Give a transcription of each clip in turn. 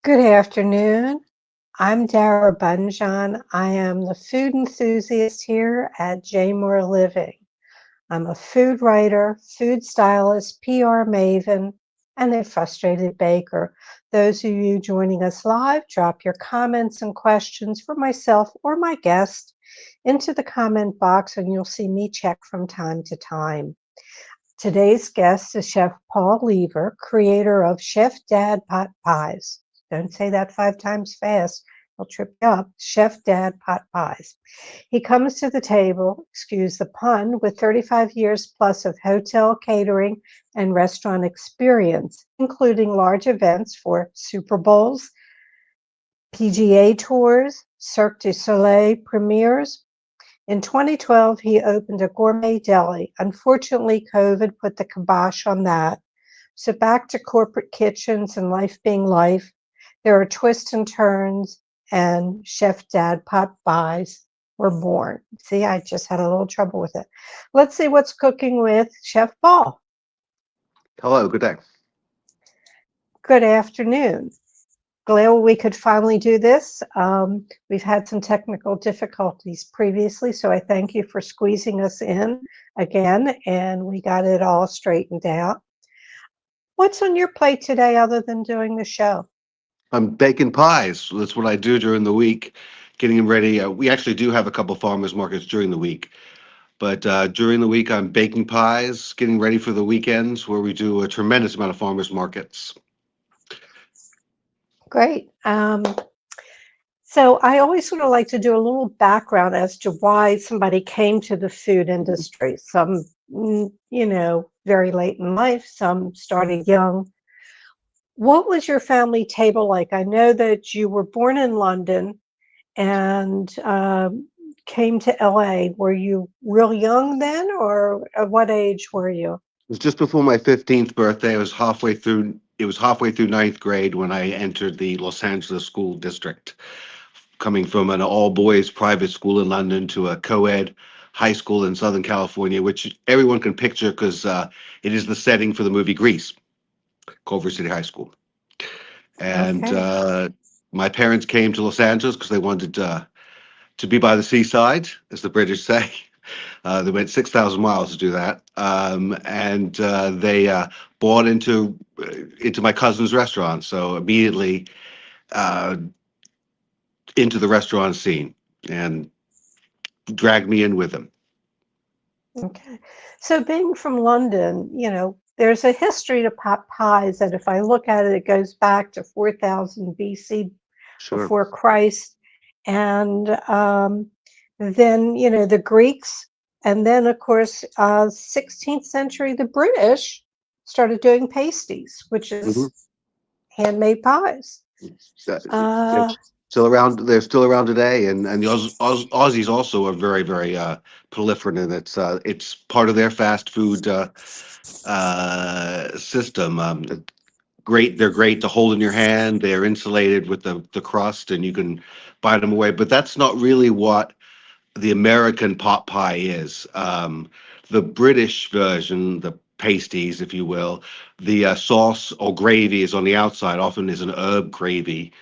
Good afternoon. I'm Dara Bunjon. I am the food enthusiast here at J Moore Living. I'm a food writer, food stylist, PR maven, and a frustrated baker. Those of you joining us live, drop your comments and questions for myself or my guest into the comment box, and you'll see me check from time to time. Today's guest is Chef Paul Lever, creator of Chef Dad Pot Pies. Don't say that 5 times fast. I'll trip you up. Chef Dad Pot Pies. He comes to the table, excuse the pun, with 35 years plus of hotel catering and restaurant experience, including large events for Super Bowls, PGA tours, Cirque du Soleil premieres. In 2012, he opened a gourmet deli. Unfortunately, COVID put the kibosh on that. So back to corporate kitchens and life being life. There are twists and turns, and Chef Dad Pot Pies were born. See, I just had a little trouble with it. Let's see what's cooking with Chef Paul. Hello, good day. Good afternoon. Glad we could finally do this. We've had some technical difficulties previously, so I thank you for squeezing us in again, and we got it all straightened out. What's on your plate today other than doing the show? I'm baking pies. That's what I do during the week, getting them ready. We actually do have a couple farmers markets during the week, but during the week I'm baking pies, getting ready for the weekends where we do a tremendous amount of farmers markets. Great. So I always sort of like to do a little background as to why somebody came to the food industry. Some, very late in life, some started young. What was your family table like? I know that you were born in London and came to LA. Were you real young then, or at what age were you? It was just before my 15th birthday. I was halfway through. It was halfway through ninth grade when I entered the Los Angeles school district, coming from an all boys private school in London to a co ed high school in Southern California, which everyone can picture because it is the setting for the movie Grease, Culver City High School. And Okay. my parents came to Los Angeles because they wanted to be by the seaside, as the British say. They went 6,000 miles to do that, and they bought into my cousin's restaurant. So immediately uh, into the restaurant scene and dragged me in with them. Okay. So being from London, there's a history to pot pies that if I look at it, it goes back to 4000 BC Sure. before Christ. And then, the Greeks. And then, of course, 16th century, the British started doing pasties, which Hmm. is handmade pies. They're Uh, still around. They're still around today, and the Aussies also are very, very proliferate, and it's part of their fast food system. Great, they're great to hold in your hand. They're insulated with the crust, and you can bite them away. But that's not really what the American pot pie is. The British version, the pasties, if you will, the sauce or gravy is on the outside. Often is an herb gravy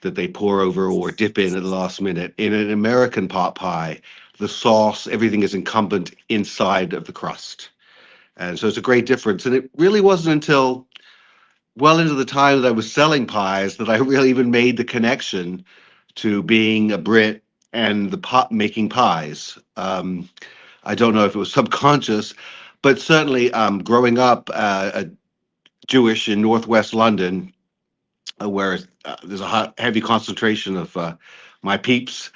that they pour over or dip in at the last minute. In an American pot pie, the sauce, everything is incumbent inside of the crust. And so it's a great difference. And it really wasn't until well into the time that I was selling pies that I really even made the connection to being a Brit and the pot making pies. I don't know if it was subconscious, but certainly growing up Jewish in Northwest London, where there's a heavy concentration of my peeps.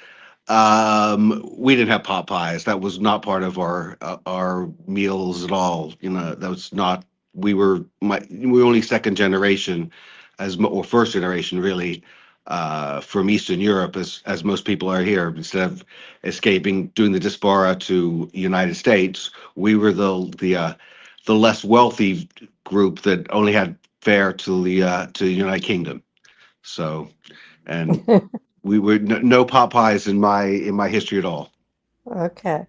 We didn't have pot pies. That was not part of our meals at all. That was not. We were only second generation, or first generation really, from Eastern Europe, as most people are here. Instead of escaping, doing the diaspora to United States, we were the less wealthy group that only had fare to the United Kingdom. So, and we were no Popeyes in my history at all. okay.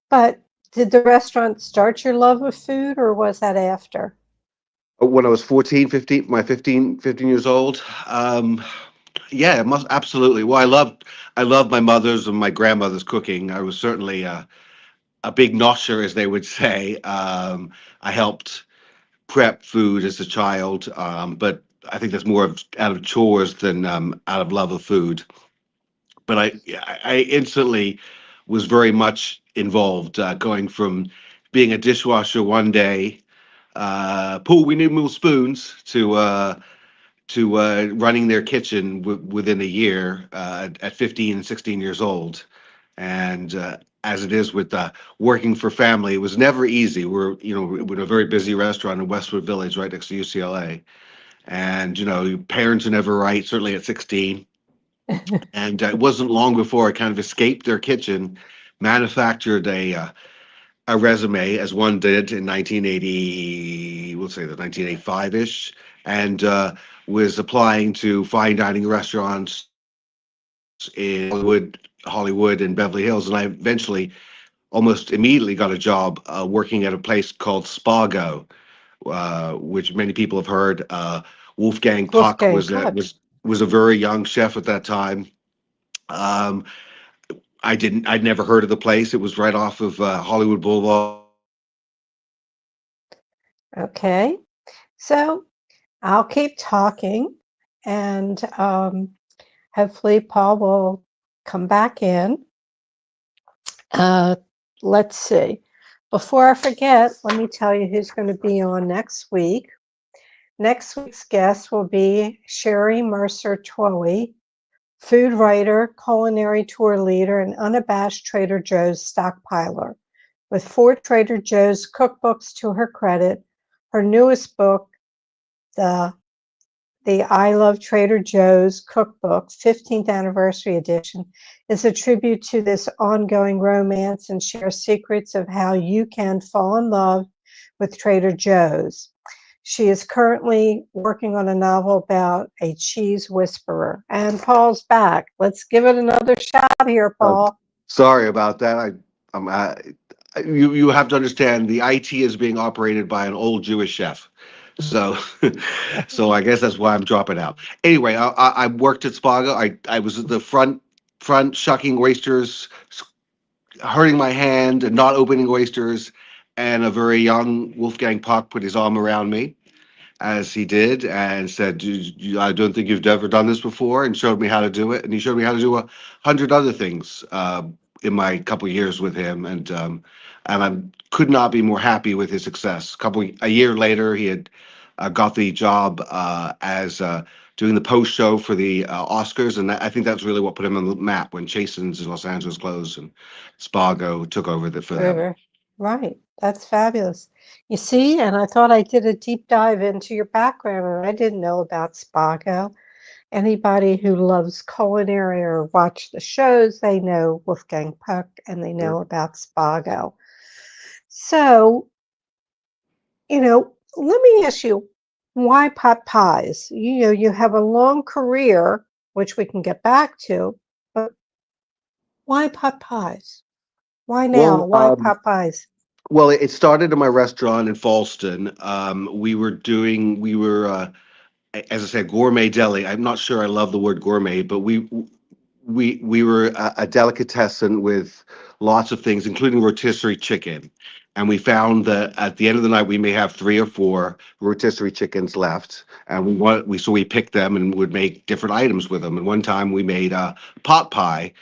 But did the restaurant start your love of food, or was that after? When I was 14, 15, 15 years old. Yeah, it must absolutely. Well, I loved my mother's and my grandmother's cooking. I was certainly a big nosher, as they would say. I helped prep food as a child, but I think that's more out of chores than out of love of food. But I instantly was very much involved, going from being a dishwasher one day, Paul, we need more spoons, to running their kitchen within a year, at 15 and 16 years old. And as it is with working for family, it was never easy. We're in a very busy restaurant in Westwood Village, right next to UCLA. And your parents are never right, certainly at 16. And it wasn't long before I kind of escaped their kitchen, manufactured a resume, as one did in 1980, we'll say the 1985-ish, and was applying to fine dining restaurants in Hollywood and Beverly Hills. And I eventually, almost immediately, got a job working at a place called Spago, which many people have heard. Wolfgang Puck Wolfgang was Puck. was a very young chef at that time. Um, I'd never heard of the place. It was right off of Hollywood Boulevard. Okay. So I'll keep talking, and hopefully Paul will come back in. Uh, let's see. Before I forget, let me tell you who's going to be on next week. Next week's guest will be Sherry Mercer Twoey, food writer, culinary tour leader, and unabashed Trader Joe's stockpiler. With 4 Trader Joe's cookbooks to her credit, her newest book, the the I Love Trader Joe's Cookbook, 15th Anniversary Edition, is a tribute to this ongoing romance and shares secrets of how you can fall in love with Trader Joe's. She is currently working on a novel about a cheese whisperer. And Paul's back. Let's give it another shot here, Uh, Paul. Sorry about that. I'm you have to understand the IT is being operated by an old Jewish chef, so so I guess that's why I'm dropping out. Anyway, I worked at Spago. I was at the front shucking oysters, hurting my hand and not opening oysters, and a very young Wolfgang Puck put his arm around me, as he did, and said, I don't think you've ever done this before," and showed me how to do it. And he showed me how to do 100 other things in my couple years with him. And I could not be more happy with his success. A year later, he had got the job as doing the post show for the Oscars. And I think that's really what put him on the map when Chasen's in Los Angeles closed and Spago took over for them. River. Right. That's fabulous. You see, and I thought I did a deep dive into your background, and I didn't know about Spago. Anybody who loves culinary or watch the shows, they know Wolfgang Puck and they know about Spago. So, let me ask you, why pot pies? You have a long career, which we can get back to, but why pot pies? Why now? Well, Why pot pies? Well, it started in my restaurant in Falston. We were, as I said, gourmet deli. I'm not sure I love the word gourmet, but we were a delicatessen with lots of things, including rotisserie chicken. And we found that at the end of the night, we may have 3 or 4 rotisserie chickens left, and we picked them and would make different items with them. And one time we made a pot pie.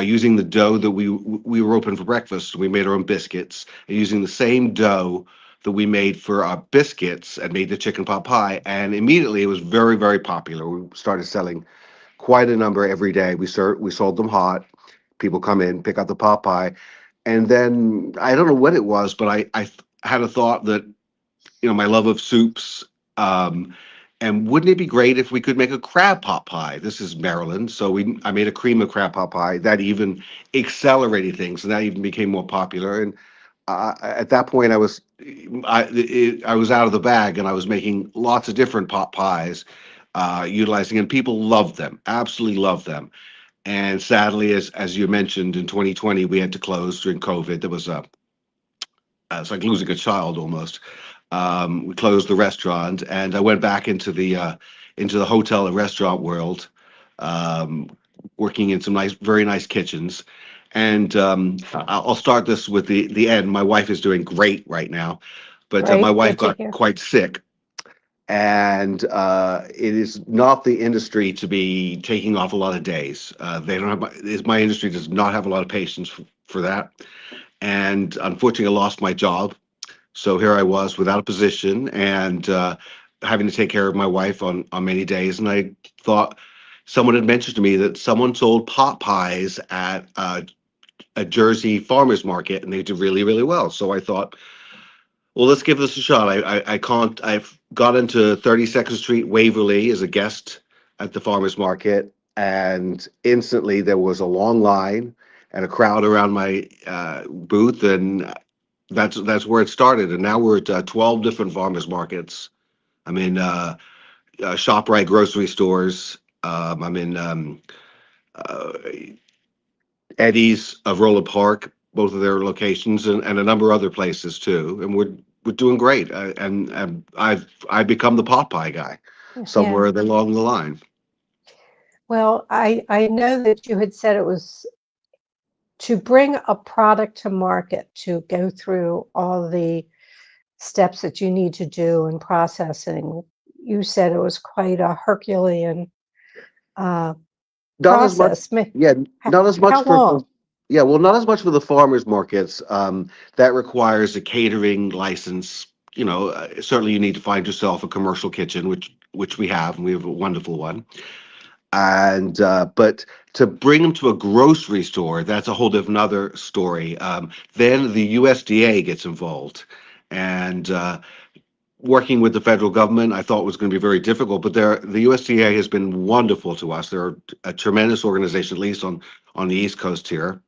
Using the dough that we were open for breakfast. We made our own biscuits, and using the same dough that we made for our biscuits, and made the chicken pot pie. And immediately it was very, very popular. We started selling quite a number every day. We sold them hot. People come in, pick up the pot pie, and then I don't know what it was, but I had a thought that, my love of soups. And wouldn't it be great if we could make a crab pot pie? This is Maryland, so I made a cream of crab pot pie that even accelerated things, and that even became more popular. And at that point, I was out of the bag, and I was making lots of different pot pies, utilizing, and people loved them, absolutely loved them. And sadly, as you mentioned, in 2020, we had to close during COVID. There was it's like losing a child almost. We closed the restaurant, and I went back into the hotel and restaurant world, um, working in some nice, very nice kitchens. And I'll start this with the end. My wife is doing great right now, but my Great, wife good to got hear. quite sick, and it is not the industry to be taking off a lot of days. They don't have my industry does not have a lot of patience for that, and unfortunately, I lost my job. So here I was without a position and having to take care of my wife on many days. And I thought someone had mentioned to me that someone sold pot pies at a Jersey farmers market, and they did really, really well. So I thought, well, let's give this a shot. I can't. I've got into 32nd Street, Waverly, as a guest at the farmers market, and instantly there was a long line and a crowd around my booth, and that's where it started. And now we're at 12 different farmers markets. I'm in ShopRite grocery stores. I'm in uh, Eddie's of Rolla Park, both of their locations, and a number of other places too. And we're doing great. And I've become the pot pie guy Yeah. somewhere along the line. Well, I know that you had said it was to bring a product to market, to go through all the steps that you need to do in processing. You said it was quite a Herculean uh, Not as much, process. yeah, not as much How long? yeah, well, not as much for the farmers markets. That requires a catering license. Certainly you need to find yourself a commercial kitchen, which we have, and we have a wonderful one. And but to bring them to a grocery store, that's a whole different other story. Then the USDA gets involved, and working with the federal government, I thought was going to be very difficult, but the USDA has been wonderful to us. They're a tremendous organization, at least on the East Coast here,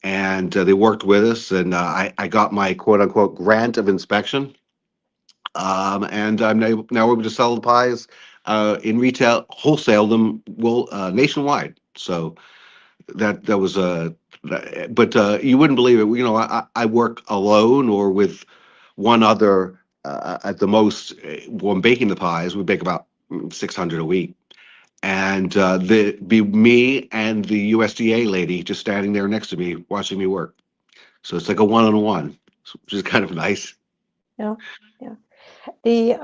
and they worked with us, and I got my quote unquote grant of inspection, and I'm now able to sell the pies in retail, wholesale them nationwide. So that was but you wouldn't believe it. I work alone or with one other at the most. When baking the pies, we bake about 600 a week, and the be me and the USDA lady just standing there next to me watching me work. So it's like a one-on-one, which is kind of nice. Yeah, yeah. The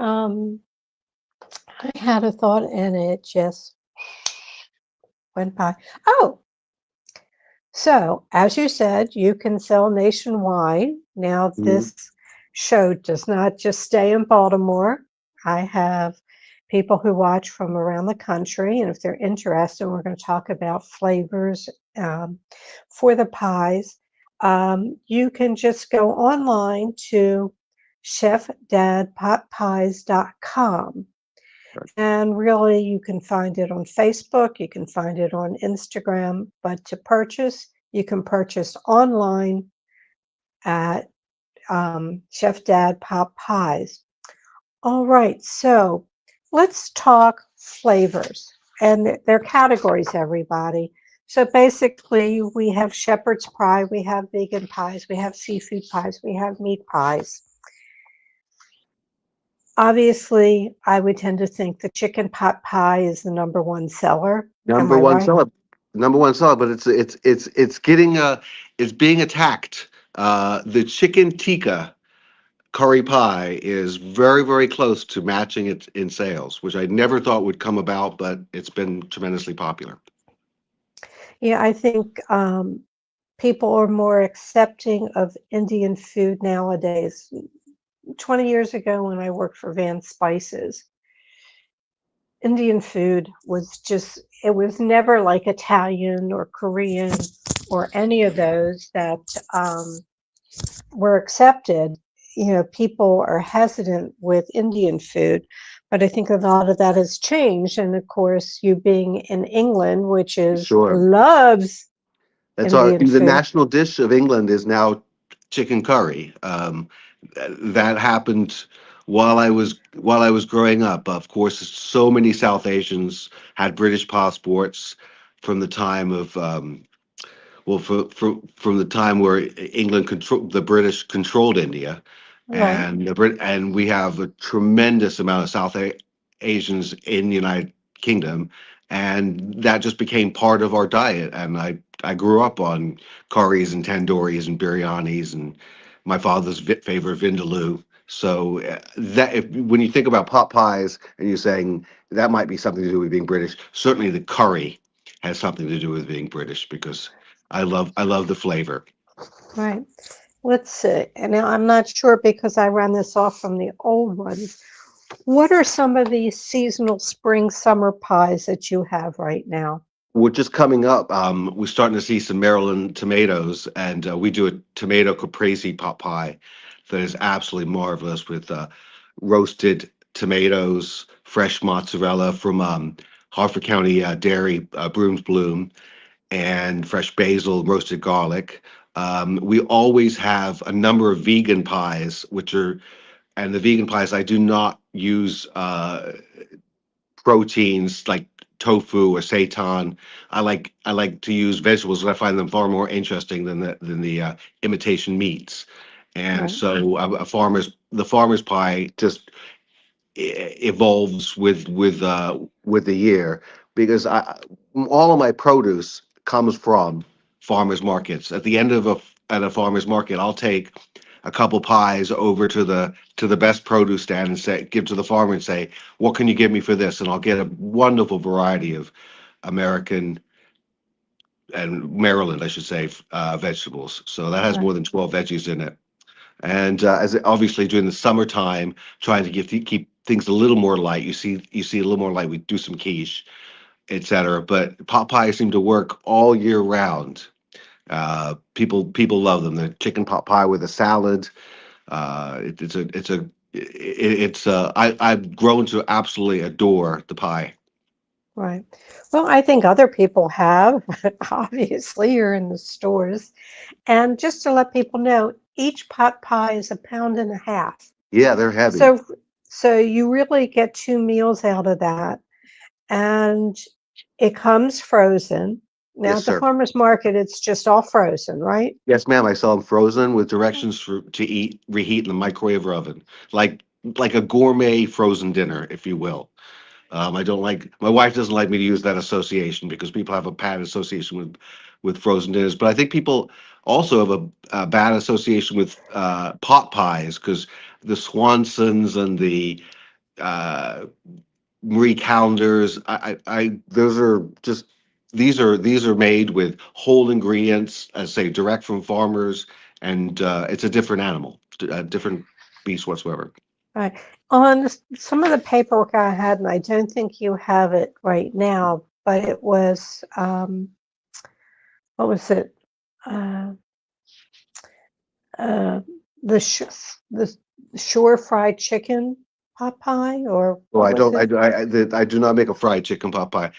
I had a thought and it just went by. Oh, so as you said, you can sell nationwide. Now, Mhm. this show does not just stay in Baltimore. I have people who watch from around the country, and if they're interested, we're going to talk about flavors um, for the pies. You can just go online to chefdadpotpies.com. And really, you can find it on Facebook, you can find it on Instagram, but to purchase, you can purchase online at Chef Dad Pop Pies. All right, so let's talk flavors. And they're categories, everybody. So basically, we have shepherd's pie, we have vegan pies, we have seafood pies, we have meat pies. Obviously, I would tend to think the chicken pot pie is the number one seller. Am Number I one right? seller, number one seller, but it's getting it's being attacked. The chicken tikka curry pie is very, very close to matching it in sales, which I never thought would come about, but it's been tremendously popular. Yeah, I think people are more accepting of Indian food nowadays. 20 years ago, when I worked for Van Spices, Indian food was just, it was never like Italian or Korean or any of those that were accepted. You know, people are hesitant with Indian food, but I think a lot of that has changed. And of course, you being in England, which is Sure. loves That's Indian the food. national dish of England is now chicken curry. That happened while I was growing up. Of course, so many South Asians had British passports from the time of from the time where the British controlled India, Right, and we have a tremendous amount of Asians in the United Kingdom, and that just became part of our diet. And I grew up on curries and tandooris and biryanis and my father's favorite vindaloo. So that if when you think about pot pies and you're saying that might be something to do with being British, certainly the curry has something to do with being British because I love the flavor. right. Let's see. And now I'm not sure because I ran this off from the old ones. What are some of these seasonal spring summer pies that you have right now? We're just coming up. We're starting to see some Maryland tomatoes, and we do a tomato caprese pot pie that is absolutely marvelous with roasted tomatoes, fresh mozzarella from Harford County Dairy, Brooms Bloom, and fresh basil, roasted garlic. We always have a number of vegan pies, and the vegan pies, I do not use proteins like tofu or seitan. I like to use vegetables, and I find them far more interesting than the imitation meats. And Right, so the farmer's pie just evolves with the year because all of my produce comes from farmers markets. At the end of at a farmers market, I'll take a couple pies over to the best produce stand and say give to the farmer and say, what can you give me for this? And I'll get a wonderful variety of American and Maryland, I should say, vegetables. So that has right, more than 12 veggies in it. And as obviously during the summertime, trying to keep things a little more light. You see a little more light. We do some quiche, etc. But pot pies seem to work all year round. People love them. The chicken pot pie with a salad. I've grown to absolutely adore the pie. right. Well, I think other people have, but obviously you're in the stores. And just to let people know, each pot pie is a pound and a half. Yeah, they're heavy. So, so you really get two meals out of that. And it comes frozen. Now Yes, at the sir. farmer's market, it's just all frozen, right? Yes, ma'am. I sell them frozen with directions for to eat, reheat in the microwave oven, like a gourmet frozen dinner, if you will. I don't like my wife doesn't like me to use that association because people have a bad association with frozen dinners. But I think people also have a bad association with pot pies because the Swansons and the uh, Marie Callender's. Those are just these are made with whole ingredients, as say direct from farmers, and it's a different animal, a different beast whatsoever. Right. On some of the paperwork I had, and I don't think you have it right now, but it was, what was it? Uh, uh, the the shore fried chicken pot pie, or Well, what I was don't. it? I do not make a fried chicken pot pie.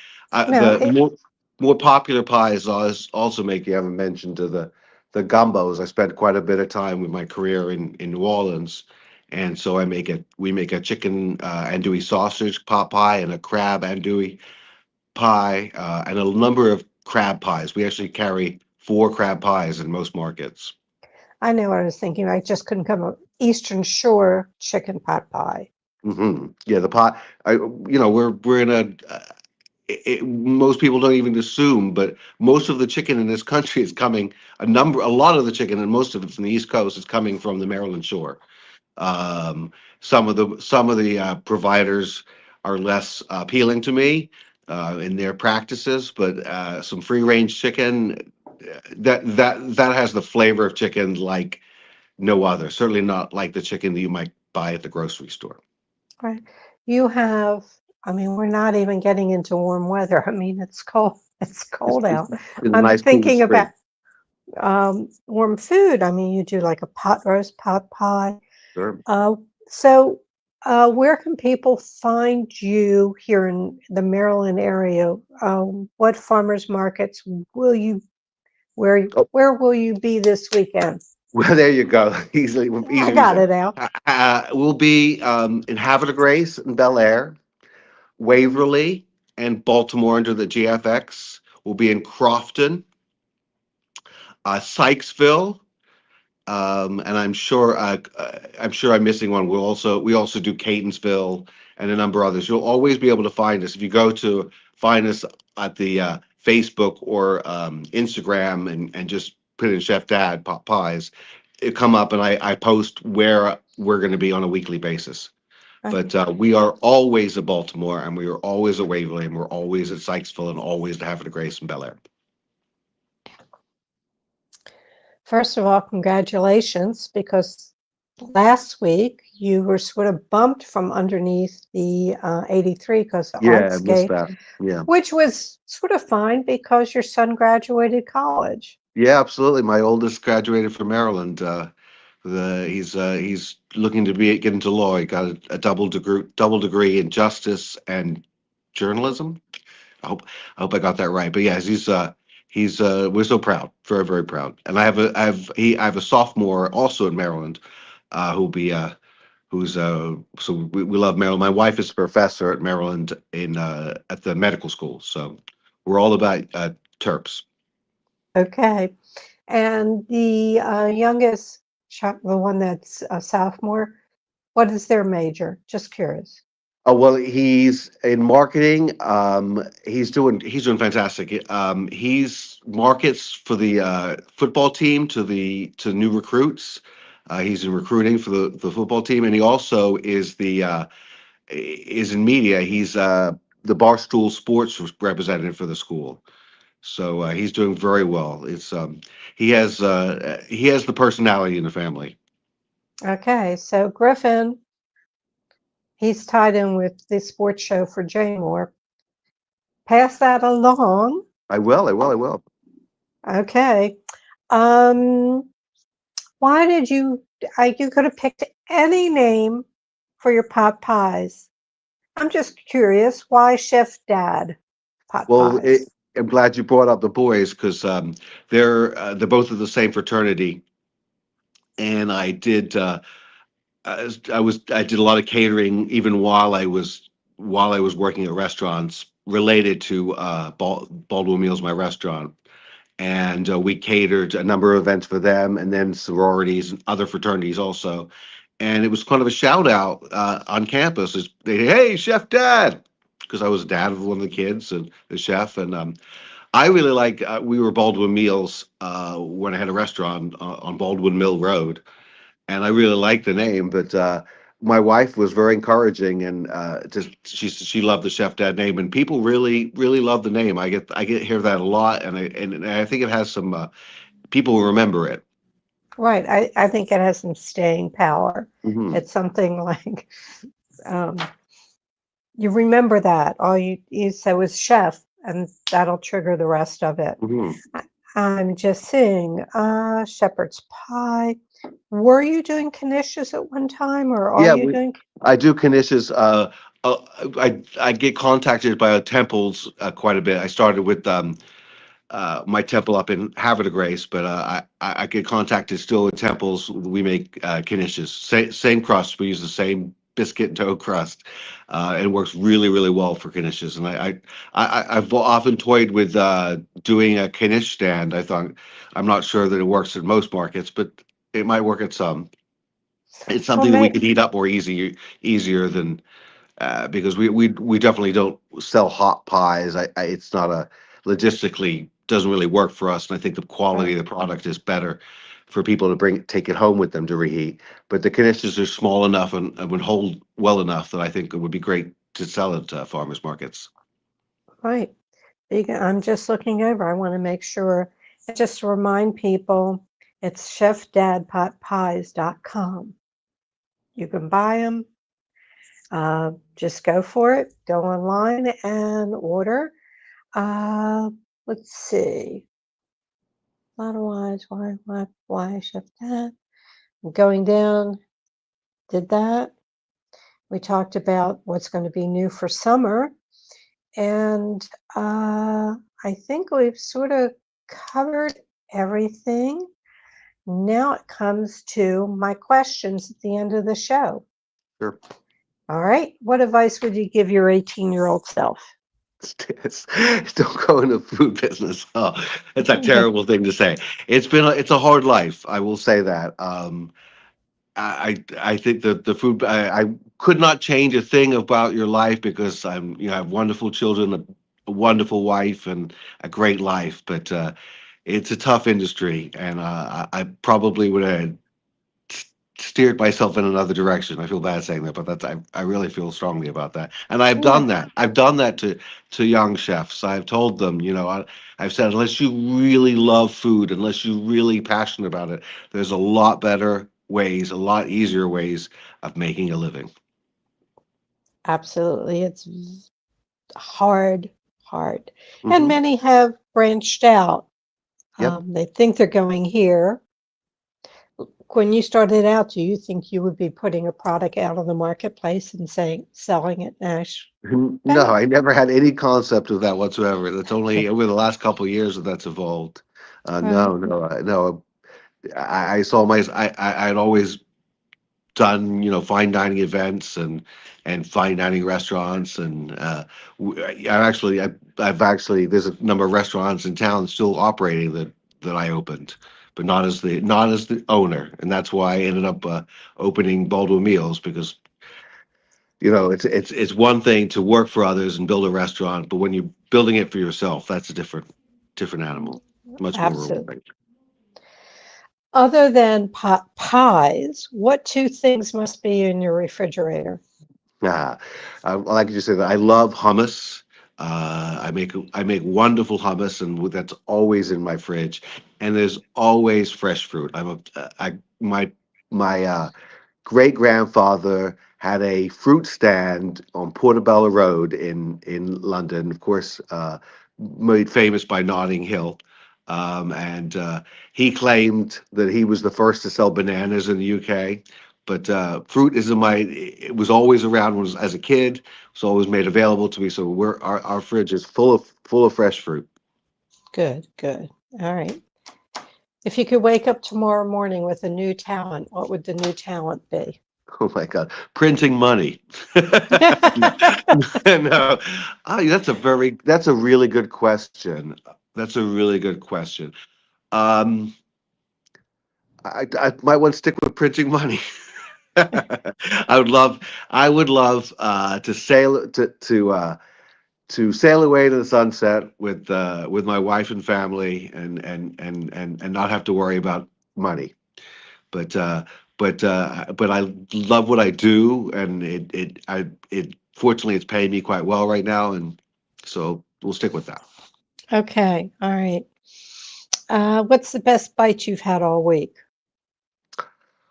No, The more popular pies also make. You haven't mentioned the gumbos. I spent quite a bit of time with my career in New Orleans, and so We make a chicken andouille sausage pot pie and a crab andouille pie and a number of crab pies. We actually carry four crab pies in most markets. I know what I was thinking. I just couldn't come up. Eastern Shore chicken pot pie. Yeah, the pot. We're in most people don't even assume, but most of the chicken in this country is coming. A lot of the chicken, and most of it from the East Coast, is coming from the Maryland shore. Um, some of the providers are less appealing to me in their practices, but some free range chicken that has the flavor of chicken like no other. Certainly not like the chicken that you might buy at the grocery store. Right. You have, I mean, we're not even getting into warm weather. I mean, it's cold. It's It's, cold it's, out. it's a I'm nice cool thinking spring. about warm food. I mean, you do like a pot roast, pot pie. Sure. Uh, so, where can people find you here in the Maryland area? What farmers markets will you where will you be this weekend? Well, there you go. Easily, I easily got said. it out. We'll be in Havre de Grace and Bel Air, Waverly, and Baltimore under the GFX. We'll be in Crofton, Sykesville, and I'm sure I'm missing one. We also do Catonsville and a number of others. You'll always be able to find us if you go to find us at the Facebook or Instagram and just put in Chef Dad Pot Pies. It come up, and I post where we're going to be on a weekly basis. Right. But we are always at Baltimore, and we are always at Waverly, and we're always at Sykesville, and always at Havre de Grace and Bel Air. First of all, congratulations, because last week you were sort of bumped from underneath the 83 because of Yeah, I missed Artscape, that. Yeah. which was sort of fine because your son graduated college. Yeah, absolutely. My oldest graduated from Maryland. He's looking to get into law. He got a double degree in justice and journalism. I hope I got that right. But yes, he's we're so proud, very very proud. And I have a sophomore also in Maryland, who'll be who's so we love Maryland. My wife is a professor at Maryland in at the medical school, so we're all about Terps. Okay. And the youngest, the one that's a sophomore, what is their major? Just curious. Oh well, he's in marketing. He's doing fantastic. He's markets for the football team to new recruits. He's in recruiting for the football team, and he also is in media. He's the Barstool Sports representative for the school. So he's doing very well. He has the personality in the family. Okay, so Griffin, he's tied in with the sports show for Jay Moore. Pass that along. I will. I will. I will. Okay. Um, why did you could have picked any name for your pot pies. I'm just curious, why Chef Dad pot Well, pies? I'm glad you brought up the boys because they're both of the same fraternity, and I did a lot of catering even while I was working at restaurants related to Baldwin Meals, my restaurant, and we catered a number of events for them, and then sororities and other fraternities also. And it was kind of a shout out on campus. Hey, Chef Dad, because I was dad of one of the kids and the chef, and I really like. We were Baldwin Meals when I had a restaurant on Baldwin Mill Road, and I really liked the name. But my wife was very encouraging, and just she loved the Chef Dad name, and people really love the name. I get hear that a lot, and I think it has some people will remember it. Right. I think it has some staying power. Hmm. It's something like um, you remember that. All you say was chef, and that'll trigger the rest of it. Hmm. I, I'm just seeing shepherd's pie. Were you doing knishes at one time, or are Yeah, you doing? I do knishes. Uh, I get contacted by temples quite a bit. I started with my temple up in Havre de Grace, but I get contacted still in temples. We make knishes, same crust. We use the same biscuit and dough crust. It works really well for knishes. And I've often toyed with doing a knish stand. I'm not sure that it works in most markets, but it might work at some. It's Well, something that we could heat up more easier than because we definitely don't sell hot pies. It's not a logistically doesn't really work for us, and I think the quality right, of the product is better for people to take it home with them to reheat. But the canisters are small enough and would hold well enough that I think it would be great to sell at farmers markets. right. I'm just looking over. I want to make sure. And just to remind people, it's chefdadpotpies.com. You can buy them. Just go for it. Go online and order. Uh, let's see. Otherwise, why Chef Dad? Going down, did that. We talked about what's going to be new for summer. And I think we've sort of covered everything. Now it comes to my questions at the end of the show. Sure. All right. What advice would you give your 18-year-old self? Don't go in the food business. Oh, it's a terrible thing to say. It's a hard life. I will say that. I think that the food I could not change a thing about your life because I have wonderful children, a wonderful wife, and a great life. But it's a tough industry, and I probably would have steered myself in another direction. I feel bad saying that, but I really feel strongly about that. And I've Yeah, done that. I've done that to young chefs. I've told them, I've said, unless you really love food, unless you're really passionate about it, there's a lot better ways, a lot easier ways of making a living. absolutely. It's hard, hard. And Hmm. many have branched out. Yep. They think they're going here. When you started out, do you think you would be putting a product out on the marketplace and saying selling it No, nationally? I never had any concept of that whatsoever. That's only over the last couple of years that that's evolved. Right. No. I saw I'd always done fine dining events and fine dining restaurants and I've actually there's a number of restaurants in town still operating that I opened, but not as the owner, and that's why I ended up opening Baldwin Meals, because it's one thing to work for others and build a restaurant, but when you're building it for yourself, that's a different animal, much more Absolutely. rewarding. Other than pot pies, what two things must be in your refrigerator? Ah, like you just said, I love hummus. I make wonderful hummus, and that's always in my fridge. And there's always fresh fruit. My great grandfather had a fruit stand on Portobello Road in London, of course, made famous by Notting Hill. And he claimed that he was the first to sell bananas in the UK. But fruit is in my. It was always around as a kid. It was always made available to me. So our fridge is full of fresh fruit. Good, good. All right. If you could wake up tomorrow morning with a new talent, what would the new talent be? Oh my God, printing money. No, that's a really good question. That's a really good question. Um, I might want to stick with printing money. I would love to sail away to the sunset with my wife and family and not have to worry about money. But I love what I do, and it fortunately it's paying me quite well right now, and so we'll stick with that. Okay, all right. What's the best bite you've had all week?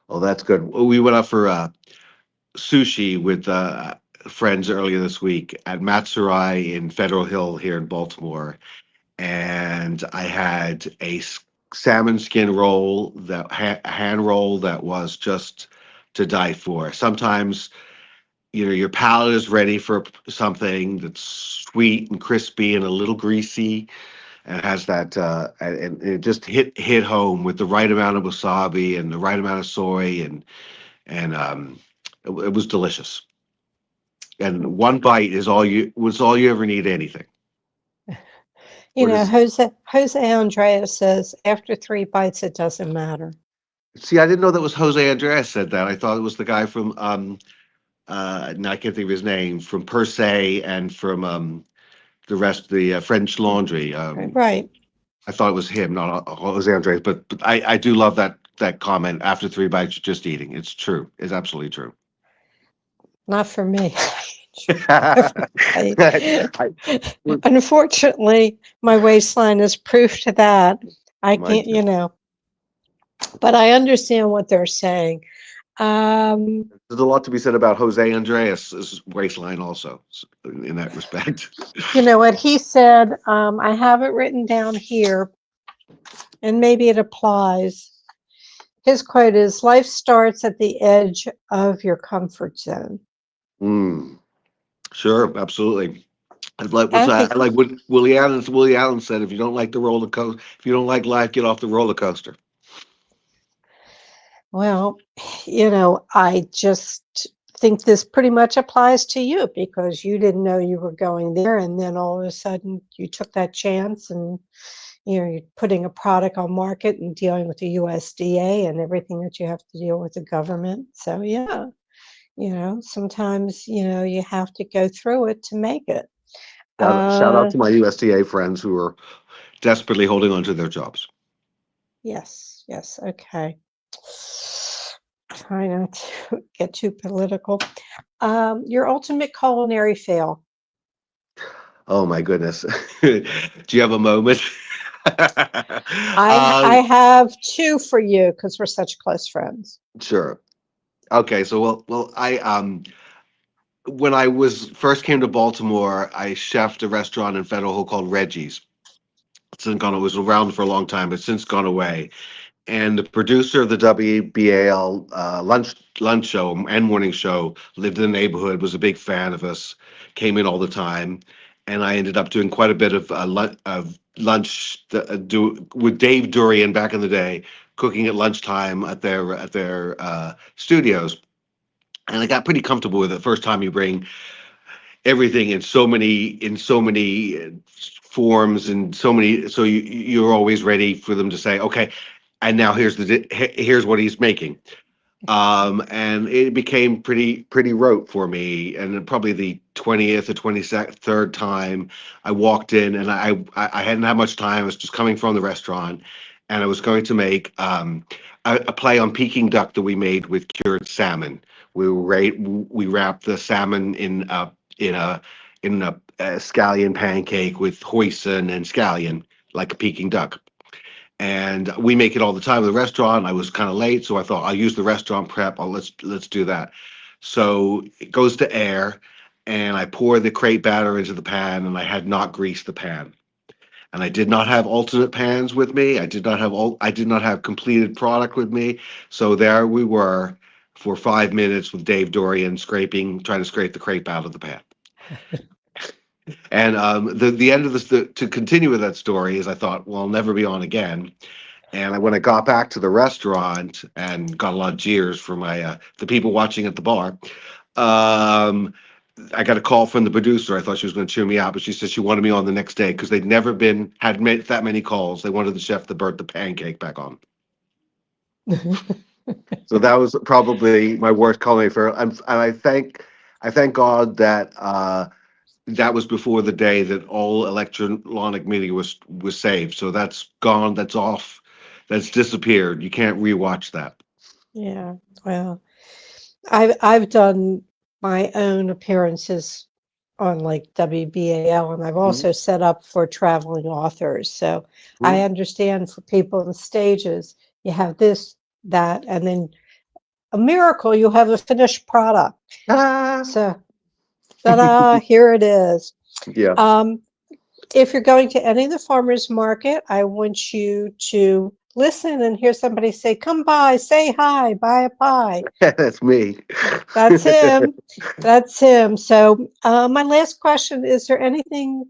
Oh, that's good. We went out for sushi with friends earlier this week at Matsurai in Federal Hill here in Baltimore, and I had a salmon skin roll, that hand roll, that was just to die for. Sometimes your palate is ready for something that's sweet and crispy and a little greasy, and has that and it just hit home with the right amount of wasabi and the right amount of soy, and it was delicious. And one bite is all you ever need, anything. You What know, is Jose Andreas says after three bites, it doesn't matter. See, I didn't know that was Jose Andres said that. I thought it was the guy from now I can't think of his name, from Per Se and from the French Laundry. Right. I thought it was him, not Jose Andres. But I do love that comment. After three bites, you're just eating. It's true. It's absolutely true. Not for me. Every bite. I, Unfortunately, my waistline is proof to that. I mine can't, too. but I understand what they're saying. Um, There's a lot to be said about Jose Andreas's waistline, also, in that respect. you know what he said? I have it written down here, and maybe it applies. His quote is life starts at the edge of your comfort zone. Mm, sure, absolutely. And he, I like what Willie Allen said. If you don't like the roller coaster, if you don't like life, get off the roller coaster. well, I just think this pretty much applies to you because you didn't know you were going there, and then all of a sudden you took that chance, and you're putting a product on market and dealing with the USDA and everything that you have to deal with the government. So yeah, sometimes you have to go through it to make it. Shout out Uh, to my USDA friends who are desperately holding on to their jobs. yes, yes, okay. Try not to get too political. Your ultimate culinary fail. Oh my goodness. Do you have a moment? I have two for you because we're such close friends. Sure. Okay, so I when I was first came to Baltimore, I chefed a restaurant in Federal Hill called Reggie's. It's since gone. It was around for a long time, but since gone away. And the producer of the WBAL lunch show and morning show lived in the neighborhood, was a big fan of us, came in all the time, and I ended up doing quite a bit of lunch with Dave Durian back in the day, cooking at lunchtime at their studios, and I got pretty comfortable with it. First time you bring everything in so many forms and so many, so you're always ready for them to say, okay, and now here's what he's making. And it became pretty rote for me. And then probably the 20th or 23rd time I walked in, and I hadn't had much time. I was just coming from the restaurant, and I was going to make a play on Peking duck that we made with cured salmon. We wrapped the salmon in a in a scallion pancake with hoisin and scallion, like a Peking duck, and we make it all the time at the restaurant. I was kind of late, so I thought I'll use the restaurant prep. Let's do that. So it goes to air, and I pour the crepe batter into the pan, and I had not greased the pan, and I did not have alternate pans with me. I did not have completed product with me. So there we were for 5 minutes with Dave Dorian trying to scrape the crepe out of the pan. And the end of this, to continue with that story, is I thought, well, I'll never be on again. And when I got back to the restaurant and got a lot of jeers from the people watching at the bar, um, I got a call from the producer. I thought she was going to cheer me out, but she said she wanted me on the next day because they'd never had made that many calls. They wanted the chef to burn the pancake back on. So that was probably my worst culinary fail, and I thank God that that was before the day that all electronic media was saved. So that's gone. That's off. That's disappeared. You can't rewatch that. Yeah, well, I've done my own appearances on like WBAL, and I've Mhm. also set up for traveling authors. So I Mhm. understand for people on stages, you have this, that, and then a miracle, you have a finished product. Ah. So, ta-da, here it is. Yeah. Um, if you're going to any of the farmers market, I want you to listen and hear somebody say, "Come by, say hi, buy a pie." That's me. That's him. That's him. So, my last question, is there anything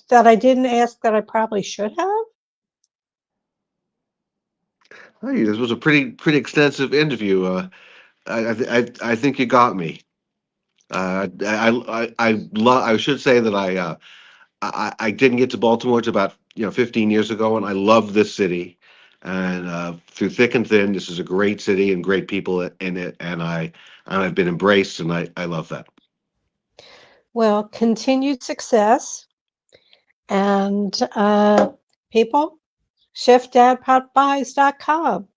that I didn't ask that I probably should have? Hey, this was a pretty extensive interview. I think you got me. I should say that I didn't get to Baltimore till about 15 years ago, and I love this city. And through thick and thin, this is a great city and great people in it, and I've been embraced, and I love that. Well, continued success and people, chefdadpotbuys.com,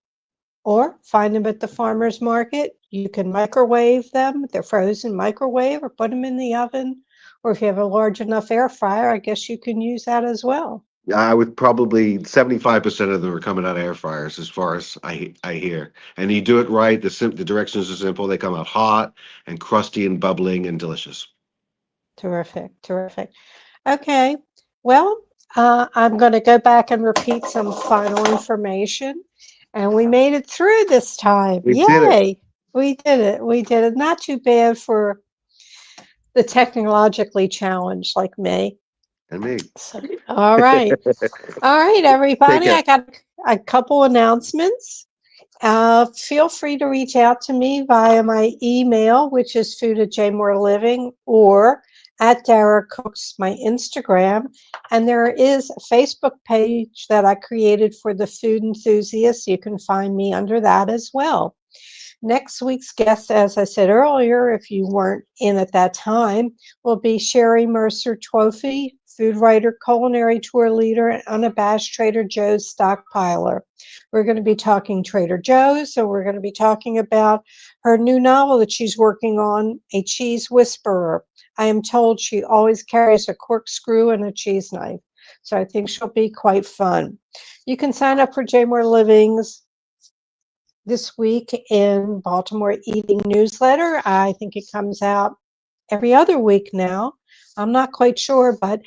or find them at the farmer's market. You can microwave them. They're frozen, microwave, or put them in the oven. Or if you have a large enough air fryer, I guess you can use that as well. I would probably 75% of them are coming out of air fryers, as far as I hear. And you do it right. The directions are simple. They come out hot and crusty and bubbling and delicious. Terrific, terrific. Okay, well, I'm going to go back and repeat some final information. And we made it through this time. We did it, Yay! We did it. We did it. Not too bad for the technologically challenged like me. and me. So, all right. All right, Take everybody. care. I got a couple announcements. Feel free to reach out to me via my email, which is food@jmoreliving, or at Dara Cooks, my Instagram. And there is a Facebook page that I created for the food enthusiasts. You can find me under that as well. Next week's guest, as I said earlier, if you weren't in at that time, will be Sherry Mercer Trophy, food writer, culinary tour leader, and unabashed Trader Joe's stockpiler. We're going to be talking Trader Joe's, so we're going to be talking about her new novel that she's working on, A Cheese Whisperer. I am told she always carries a corkscrew and a cheese knife, so I think she'll be quite fun. You can sign up for J More Living's this week in Baltimore Eating newsletter. I think it comes out every other week now. I'm not quite sure, but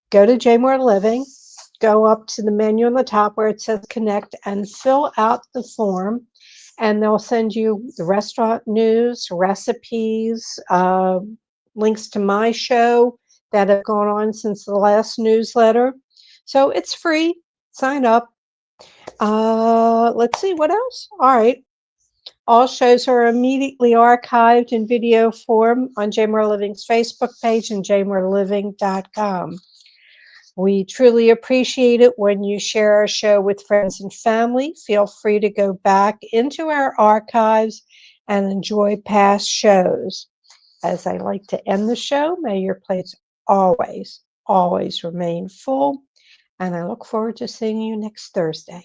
go to J More Living, go up to the menu on the top where it says connect and fill out the form. And they'll send you the restaurant news, recipes, links to my show that have gone on since the last newsletter. So it's free. Sign up. Let's see what else. All right. All shows are immediately archived in video form on Jmore Living's Facebook page and jmoreliving.com. We truly appreciate it when you share our show with friends and family. Feel free to go back into our archives and enjoy past shows. As I like to end the show, may your plates always, always remain full. And I look forward to seeing you next Thursday.